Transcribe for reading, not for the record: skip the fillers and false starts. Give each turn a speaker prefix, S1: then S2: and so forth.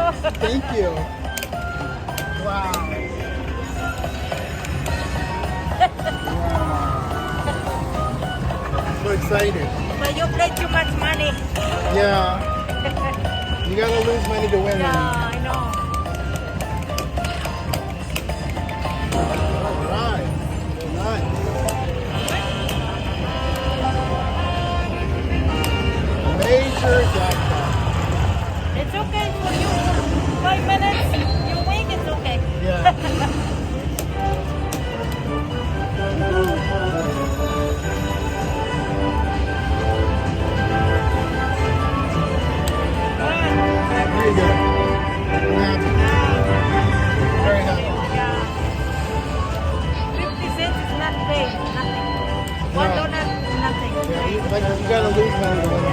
S1: Thank you. Wow. Wow. So excited.
S2: But you play too much money.
S1: Yeah. You gotta lose money to win
S2: Yeah,
S1: money.
S2: I know.
S1: All right. Nice. Major jackpot.
S2: It's okay for you. 5 minutes, you win, it's okay.
S1: Yeah. Very good. I'm happy. Very happy.
S2: Yeah. 50 cents is not paid, nothing. $1, nothing.
S1: Yeah, but you gotta lose money to win